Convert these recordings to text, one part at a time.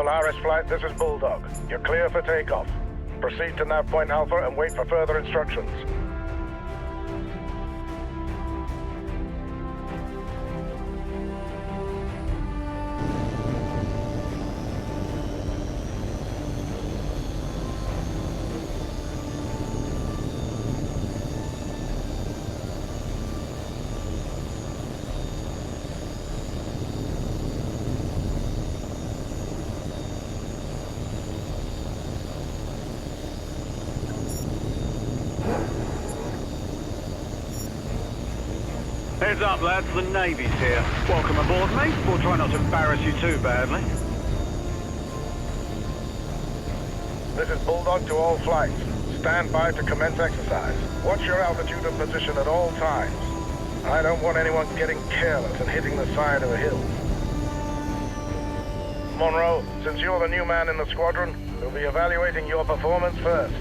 Polaris Flight, this is Bulldog. You're clear for takeoff. Proceed to Nav Point Alpha and wait for further instructions. Heads up, lads, the Navy's here. Welcome aboard, mate. We'll try not to embarrass you too badly. This is Bulldog to all flights. Stand by to commence exercise. Watch your altitude and position at all times. I don't want anyone getting careless and hitting the side of a hill. Monroe, since you're the new man in the squadron, we'll be evaluating your performance first.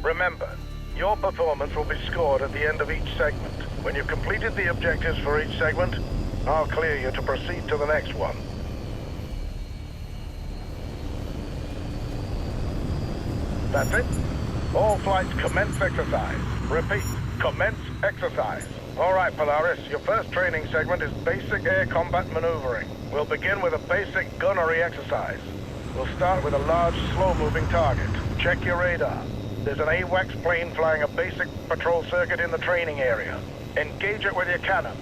Remember, your performance will be scored at the end of each segment. When you've completed the objectives for each segment, I'll clear you to proceed to the next one. That's it. All flights commence exercise. Repeat, commence exercise. All right, Polaris, your first training segment is basic air combat maneuvering. We'll begin with a basic gunnery exercise. We'll start with a large, slow-moving target. Check your radar. There's an H.A.W.X plane flying a basic patrol circuit in the training area. Engage it with your cannon.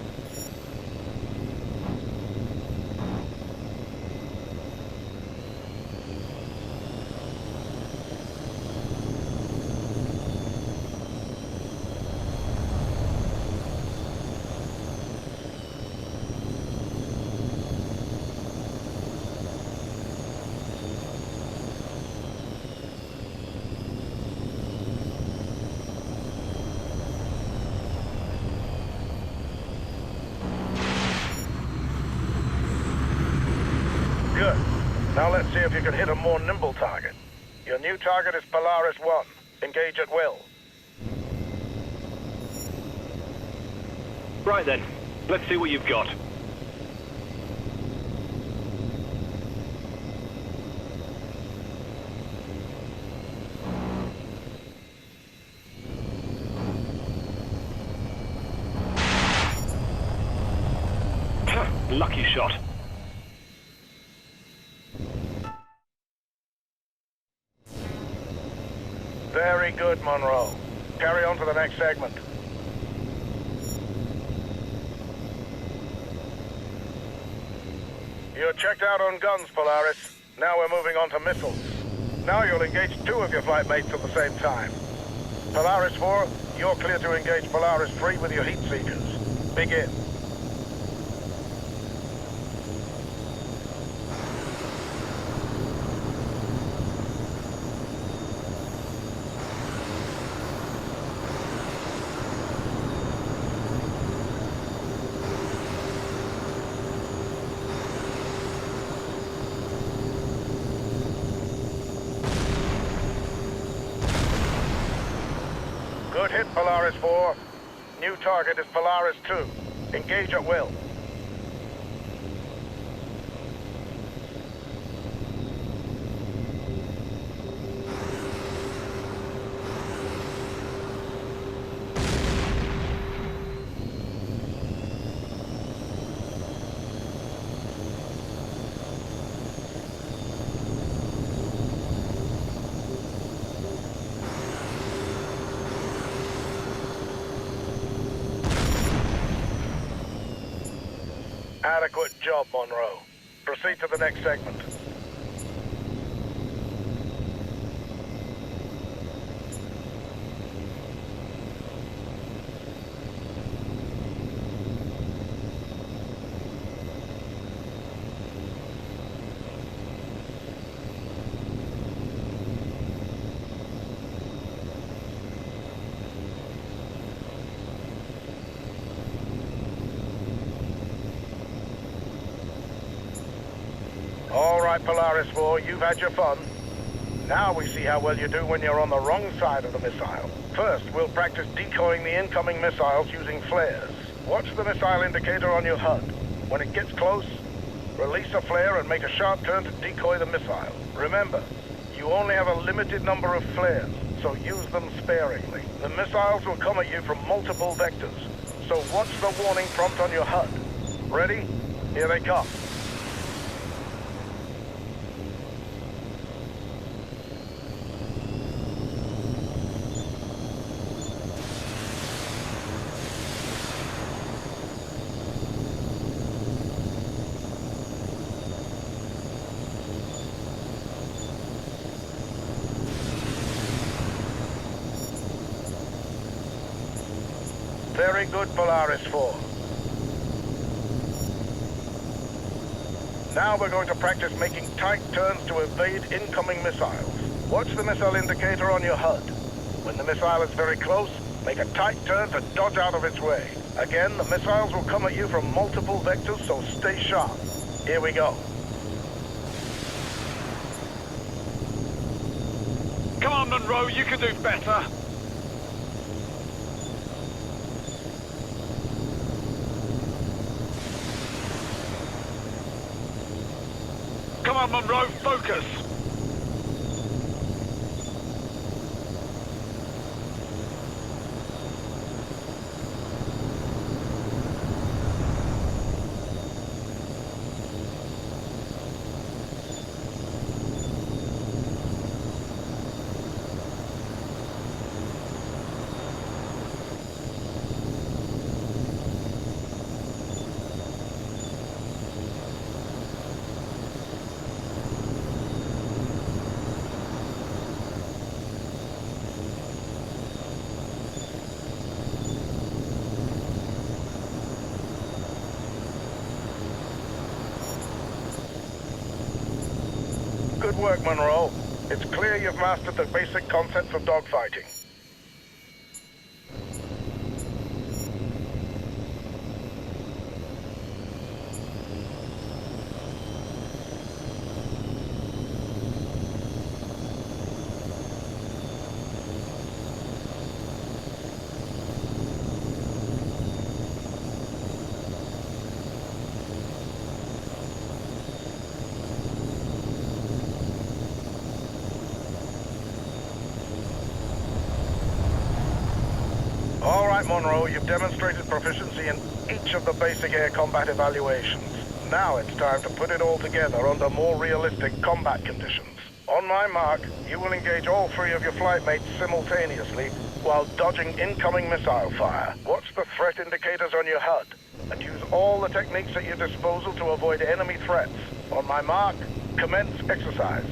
Good. Now let's see if you can hit a more nimble target. Your new target is Polaris 1. Engage at will. Right then, let's see what you've got. Lucky shot. Very good, Monroe. Carry on to the next segment. You're checked out on guns, Polaris. Now we're moving on to missiles. Now you'll engage two of your flight mates at the same time. Polaris 4, you're clear to engage Polaris 3 with your heat seekers. Begin. Good hit, Polaris 4. New target is Polaris 2. Engage at will. Adequate job, Monroe. Proceed to the next segment. All right, Polaris 4, you've had your fun. Now we see how well you do when you're on the wrong side of the missile. First, we'll practice decoying the incoming missiles using flares. Watch the missile indicator on your HUD. When it gets close, Release a flare and make a sharp turn to decoy the missile. Remember, you only have a limited number of flares, so use them sparingly. The missiles will come at you from multiple vectors, so watch the warning prompt on your HUD. Ready? Here they come. Very good, Polaris 4. Now we're going to practice making tight turns to evade incoming missiles. Watch the missile indicator on your HUD. When the missile is very close, make a tight turn to dodge out of its way. Again, the missiles will come at you from multiple vectors, so stay sharp. Here we go. Come on, Monroe, you can do better. Come on, Monroe, focus! Good work, Monroe. It's clear you've mastered the basic concepts of dogfighting. All right, Monroe, you've demonstrated proficiency in each of the basic air combat evaluations. Now it's time to put it all together under more realistic combat conditions. On my mark, you will engage all three of your flight mates simultaneously while dodging incoming missile fire. Watch the threat indicators on your HUD and use all the techniques at your disposal to avoid enemy threats. On my mark, commence exercise.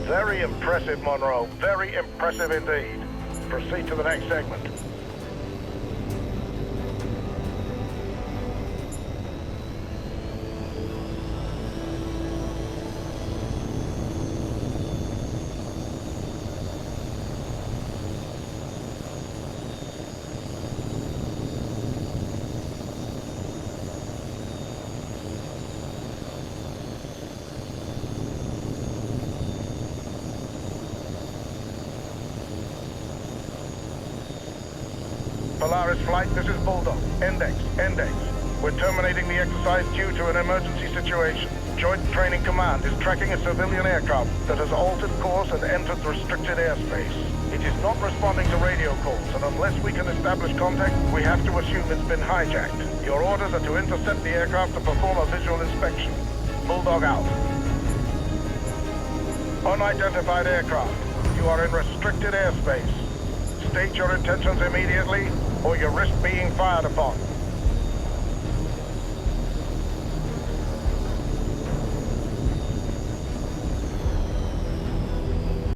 Very impressive, Monroe. Very impressive indeed. Proceed to the next segment. Polaris Flight, this is Bulldog. Index. We're terminating the exercise due to an emergency situation. Joint Training Command is tracking a civilian aircraft that has altered course and entered restricted airspace. It is not responding to radio calls, and unless we can establish contact, we have to assume it's been hijacked. Your orders are to intercept the aircraft to perform a visual inspection. Bulldog out. Unidentified aircraft. You are in restricted airspace. State your intentions immediately, or you risk being fired upon.